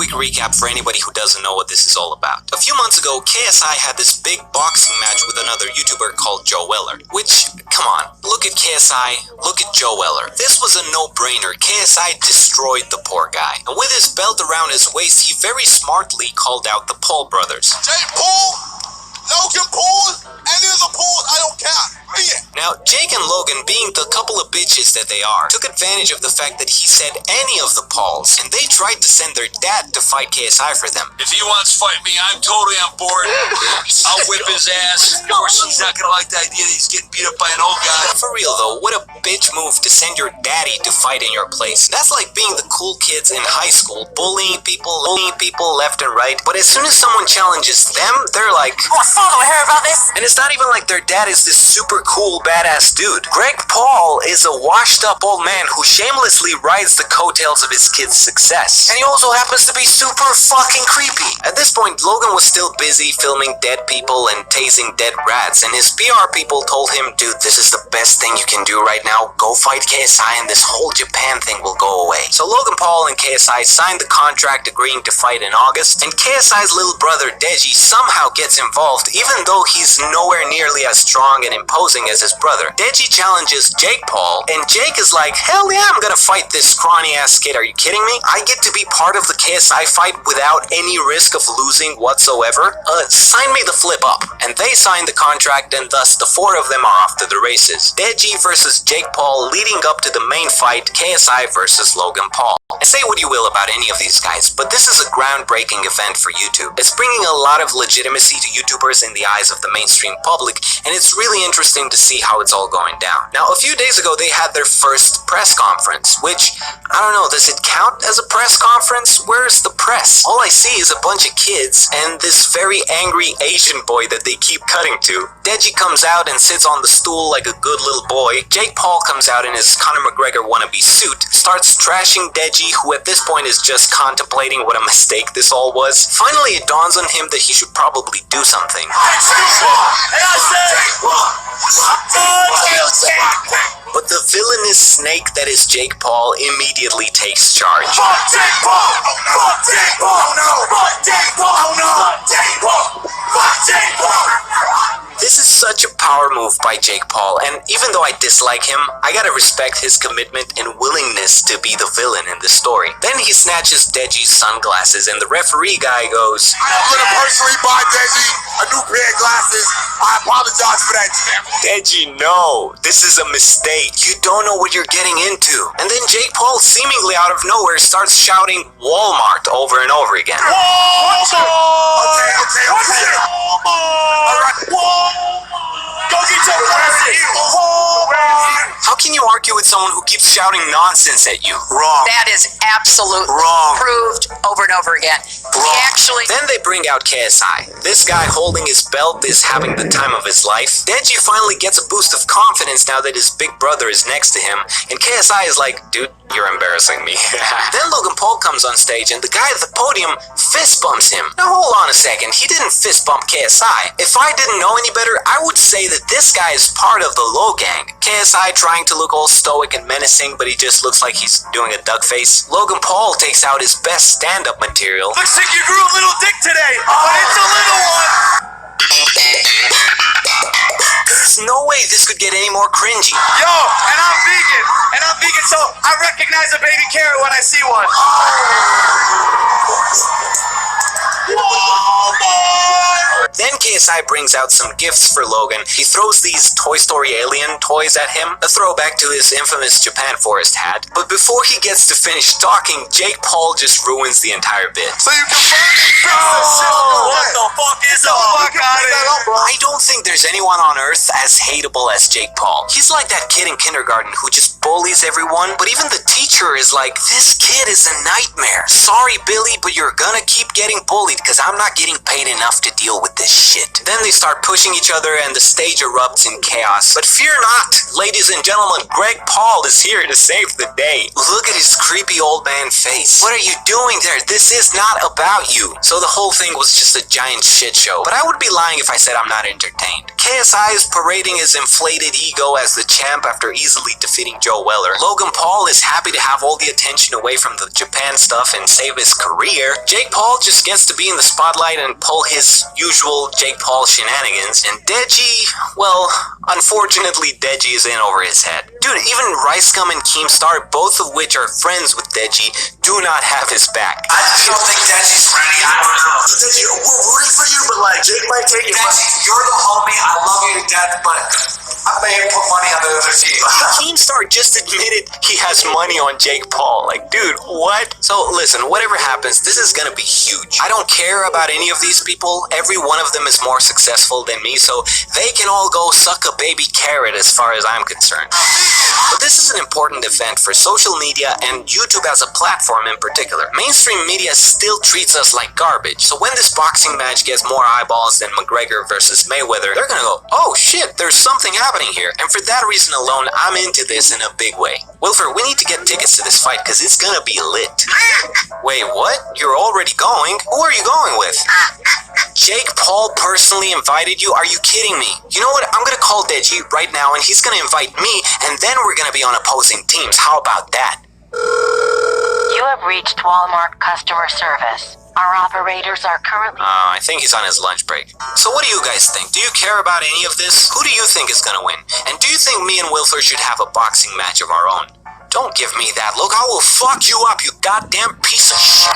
quick recap for anybody who doesn't know what this is all about. A few months ago, KSI had this big boxing match with another YouTuber called Joe Weller, which, come on, look at KSI, look at Joe Weller. This was a no-brainer. KSI destroyed the poor guy. And with his belt around his waist, he very smartly called out the Paul brothers. Jake Paul, Logan Paul, any of the Pauls, I don't care. Now, Jake and Logan, being the couple of bitches that they are, took advantage of the fact that he said any of the Pauls, and they tried to send their dad to fight KSI for them. If he wants to fight me, I'm totally on board. I'll whip his ass. Of course, he's not gonna like the idea that he's getting beat up by an old guy. For real though, what a bitch move to send your daddy to fight in your place. That's like being the cool kids in high school, bullying people left and right, but as soon as someone challenges them, they're like, "Oh, father, I heard about this." And it's not even like their dad is this super cool, badass dude. Greg Paul is a washed up old man who shamelessly rides the coattails of his kid's success. And he also happens to be super fucking creepy. At this point, Logan was still busy filming dead people and tasing dead rats, and his PR people told him, dude, this is the best thing you can do right now. Go fight KSI and this whole Japan thing will go away. So Logan Paul and KSI signed the contract agreeing to fight in August, and KSI's little brother Deji somehow gets involved even though he's nowhere nearly as strong and imposing as his brother. Deji challenges Jake Paul, and Jake is like, hell yeah, I'm gonna fight this scrawny ass kid, are you kidding me? I get to be part of the KSI fight without any risk of losing whatsoever? Sign me the flip up. And they signed the contract, and thus the four of them are off to the races. Deji versus Jake Paul leading up to the main fight, KSI versus Logan Paul. And say what you will about any of these guys, but this is a groundbreaking event for YouTube. It's bringing a lot of legitimacy to YouTubers in the eyes of the mainstream public, and it's really interesting to see how it's all going down. Now, a few days ago, they had their first press conference, which, I don't know, does it count as a press conference? Where's the press? All I see is a bunch of kids and this very angry Asian boy that they keep cutting to. Deji comes out and sits on the stool like a good little boy. Jake Paul comes out in his Conor McGregor wannabe suit, starts trashing Deji, who at this point is just contemplating what a mistake this all was. Finally, it dawns on him that he should probably do something. But the villainous snake that is Jake Paul immediately takes charge. Fuck Jake Paul! Fuck Jake Paul! No! Fuck Jake Paul! No! Jake Paul! Fuck Jake Paul! This is such a power move by Jake Paul, and even though I dislike him, I gotta respect his commitment and willingness to be the villain in this story. Then he snatches Deji's sunglasses, and the referee guy goes, I'm gonna personally buy Deji a new pair of glasses. I apologize for that, champ. Deji, no, this is a mistake. You don't know what you're getting into. And then Jake Paul, seemingly out of nowhere, starts shouting Walmart over and over again. Walmart! Okay. Alright. Go get your glasses! How can you argue with someone who keeps shouting nonsense at you? Wrong. That is absolutely Wrong. proved over and over again. Wrong. Actually, Then they bring out KSI. This guy holding his belt is having the time of his life. Deji finally gets a boost of confidence now that his big brother is next to him, and KSI is like, dude, you're embarrassing me. Then Logan Paul comes on stage, and the guy at the podium fist bumps him. Now hold on a second, he didn't fist bump KSI. If I didn't know any better, I would say that this guy is part of the Low Gang. KSI trying to look all stoic and menacing, but he just looks like he's doing a duck face. Logan Paul takes out his best stand-up material. Looks like you grew a little dick today, but it's a little one! There's no way this could get any more cringy. Yo, and I'm vegan, so I recognize a baby carrot when I see one. Then KSI brings out some gifts for Logan. He throws these Toy Story alien toys at him, a throwback to his infamous Japan Forest hat. But before he gets to finish talking, Jake Paul just ruins the entire bit. So you can what the fuck is up? I don't think there's anyone on earth as hateable as Jake Paul. He's like that kid in kindergarten who just bullies everyone, but even the teacher is like, this kid is a nightmare. Sorry, Billy, but you're gonna keep getting bullied because I'm not getting paid enough to deal with this shit. Then they start pushing each other and the stage erupts in chaos. But fear not, ladies and gentlemen, Greg Paul is here to save the day. Look at his creepy old man face. What are you doing there? This is not about you. So the whole thing was just a giant shit show, but I would be lying if I said I'm not entertained. KSI is parading his inflated ego as the champ after easily defeating Joe Weller. Logan Paul is happy to have all the attention away from the Japan stuff and save his career. Jake Paul just gets to be in the spotlight and pull his usual Jake Paul shenanigans. And Deji, well, unfortunately Deji is in over his head. Dude, even Rice Gum and Keemstar, both of which are friends with Deji, do not have his back. I just don't think Deji's ready. I don't know. Deji, we're rooting for you, but like, Jake might take it. Deji, you're the homie. I love you to death, but I may have put money on the other team. Keemstar just admitted he has money on Jake Paul. Like, dude, what? So listen, whatever happens, this is gonna be huge. I don't care about any of these people. Every one of them is more successful than me, so they can all go suck a baby carrot as far as I'm concerned. But this is an important event for social media and YouTube as a platform in particular. Mainstream media still treats us like garbage, so when this boxing match gets more eyeballs than McGregor versus Mayweather, they're gonna go, oh shit, there's something happening here. And for that reason alone, I'm into this in a big way. Wilfer, we need to get tickets to this fight because it's gonna be lit. Wait, what? You're already going? Who are you going with? Jake Paul personally invited you? Are you kidding me? You know what? I'm gonna call Deji right now and he's gonna invite me and then we're gonna be on opposing teams. How about that? You have reached Walmart customer service. Our operators are currently... I think he's on his lunch break. So what do you guys think? Do you care about any of this? Who do you think is gonna win? And do you think me and Wilfer should have a boxing match of our own? Don't give me that look. I will fuck you up, you goddamn piece of shit.